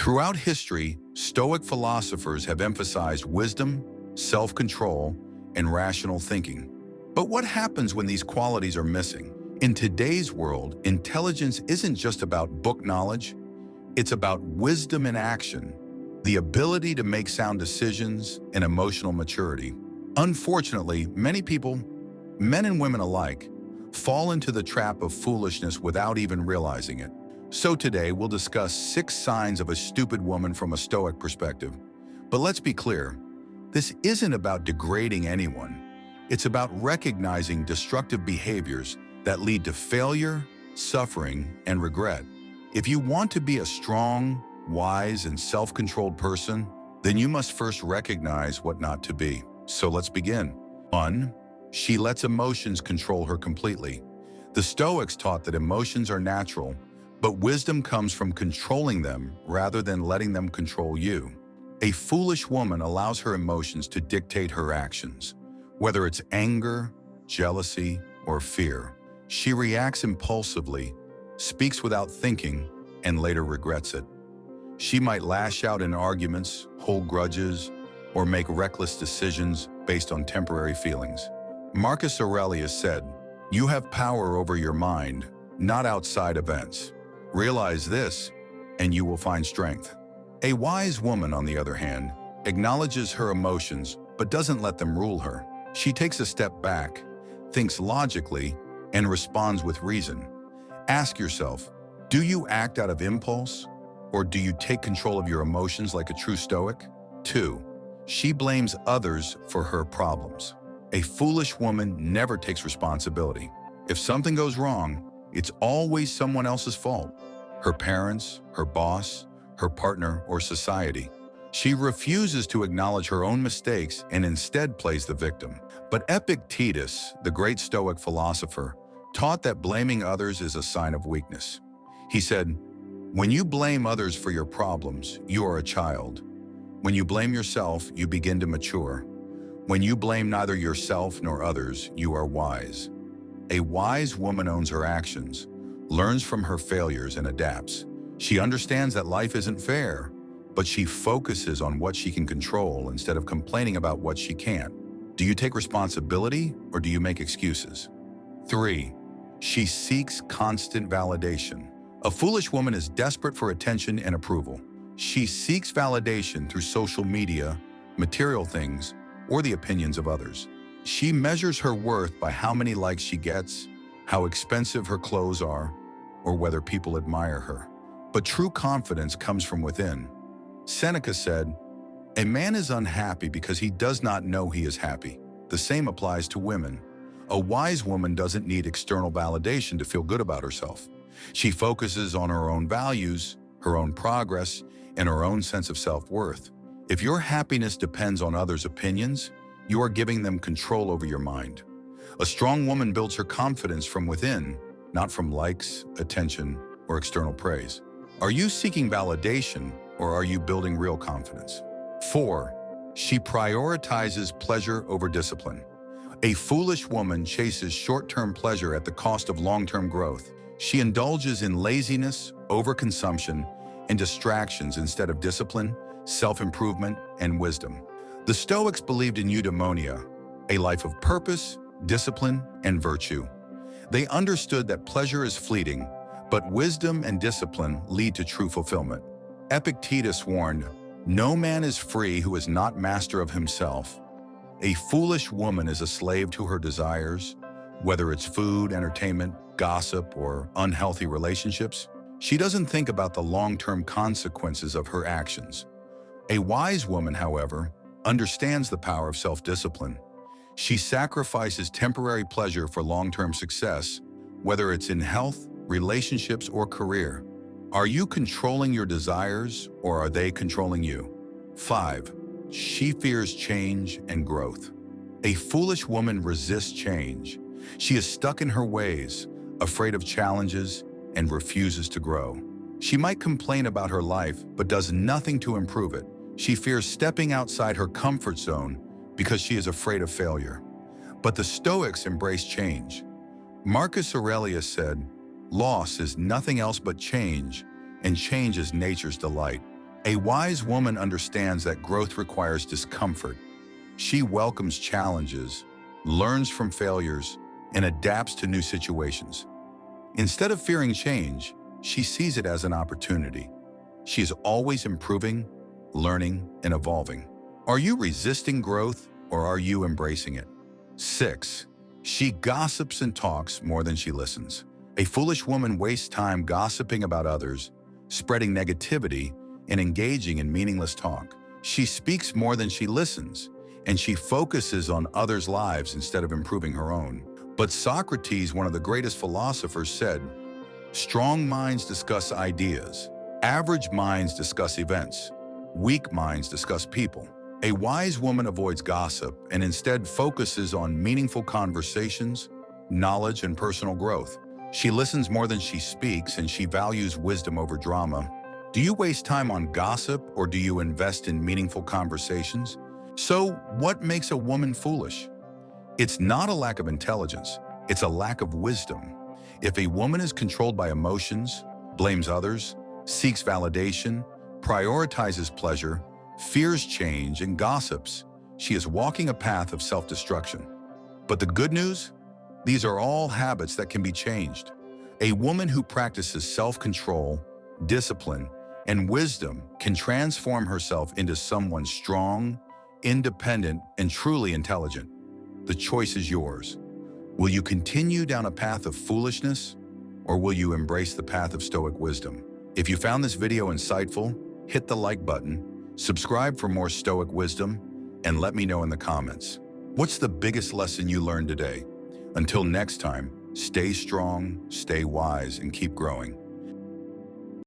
Throughout history, Stoic philosophers have emphasized wisdom, self-control, and rational thinking. But what happens when these qualities are missing? In today's world, intelligence isn't just about book knowledge, it's about wisdom in action, the ability to make sound decisions, and emotional maturity. Unfortunately, many people, men and women alike, fall into the trap of foolishness without even realizing it. So today, we'll discuss 6 signs of a stupid woman from a Stoic perspective. But let's be clear, this isn't about degrading anyone. It's about recognizing destructive behaviors that lead to failure, suffering, and regret. If you want to be a strong, wise, and self-controlled person, then you must first recognize what not to be. So let's begin. 1. She lets emotions control her completely. The Stoics taught that emotions are natural, but wisdom comes from controlling them rather than letting them control you. A foolish woman allows her emotions to dictate her actions. Whether it's anger, jealousy, or fear, she reacts impulsively, speaks without thinking, and later regrets it. She might lash out in arguments, hold grudges, or make reckless decisions based on temporary feelings. Marcus Aurelius said, "You have power over your mind, not outside events. Realize this, and you will find strength." A wise woman, on the other hand, acknowledges her emotions but doesn't let them rule her. She takes a step back, thinks logically, and responds with reason. Ask yourself, do you act out of impulse, or do you take control of your emotions like a true Stoic? 2. She blames others for her problems. A foolish woman never takes responsibility. If something goes wrong, it's always someone else's fault. Her parents, her boss, her partner, or society. She refuses to acknowledge her own mistakes and instead plays the victim. But Epictetus, the great Stoic philosopher, taught that blaming others is a sign of weakness. He said, "When you blame others for your problems, you are a child. When you blame yourself, you begin to mature. When you blame neither yourself nor others, you are wise." A wise woman owns her actions, learns from her failures, and adapts. She understands that life isn't fair, but she focuses on what she can control instead of complaining about what she can't. Do you take responsibility or do you make excuses? 3. She seeks constant validation. A foolish woman is desperate for attention and approval. She seeks validation through social media, material things, or the opinions of others. She measures her worth by how many likes she gets, how expensive her clothes are, or whether people admire her. But true confidence comes from within. Seneca said, "A man is unhappy because he does not know he is happy." The same applies to women. A wise woman doesn't need external validation to feel good about herself. She focuses on her own values, her own progress, and her own sense of self-worth. If your happiness depends on others' opinions, you are giving them control over your mind. A strong woman builds her confidence from within, not from likes, attention, or external praise. Are you seeking validation, or are you building real confidence? 4. She prioritizes pleasure over discipline. A foolish woman chases short-term pleasure at the cost of long-term growth. She indulges in laziness, overconsumption, and distractions instead of discipline, self-improvement, and wisdom. The Stoics believed in eudaimonia, a life of purpose, discipline, and virtue. They understood that pleasure is fleeting, but wisdom and discipline lead to true fulfillment. Epictetus warned, "No man is free who is not master of himself." A foolish woman is a slave to her desires, whether it's food, entertainment, gossip, or unhealthy relationships. She doesn't think about the long-term consequences of her actions. A wise woman, however, understands the power of self-discipline. She sacrifices temporary pleasure for long-term success, whether it's in health, relationships, or career. Are you controlling your desires, or are they controlling you? 5. She fears change and growth. A foolish woman resists change. She is stuck in her ways, afraid of challenges, and refuses to grow. She might complain about her life, but does nothing to improve it. She fears stepping outside her comfort zone because she is afraid of failure. But the Stoics embrace change. Marcus Aurelius said, "Loss is nothing else but change, and change is nature's delight." A wise woman understands that growth requires discomfort. She welcomes challenges, learns from failures, and adapts to new situations. Instead of fearing change, she sees it as an opportunity. She is always improving, learning, and evolving. Are you resisting growth or are you embracing it? 6. She gossips and talks more than she listens. A foolish woman wastes time gossiping about others, spreading negativity, and engaging in meaningless talk. She speaks more than she listens, and she focuses on others' lives instead of improving her own. But Socrates, one of the greatest philosophers, said, "Strong minds discuss ideas. Average minds discuss events. Weak minds discuss people." A wise woman avoids gossip and instead focuses on meaningful conversations, knowledge, and personal growth. She listens more than she speaks, and she values wisdom over drama. Do you waste time on gossip or do you invest in meaningful conversations? So, what makes a woman foolish? It's not a lack of intelligence, it's a lack of wisdom. If a woman is controlled by emotions, blames others, seeks validation, prioritizes pleasure, fears change, and gossips, she is walking a path of self-destruction. But the good news? These are all habits that can be changed. A woman who practices self-control, discipline, and wisdom can transform herself into someone strong, independent, and truly intelligent. The choice is yours. Will you continue down a path of foolishness, or will you embrace the path of Stoic wisdom? If you found this video insightful, hit the like button, subscribe for more Stoic wisdom, and let me know in the comments. What's the biggest lesson you learned today? Until next time, stay strong, stay wise, and keep growing.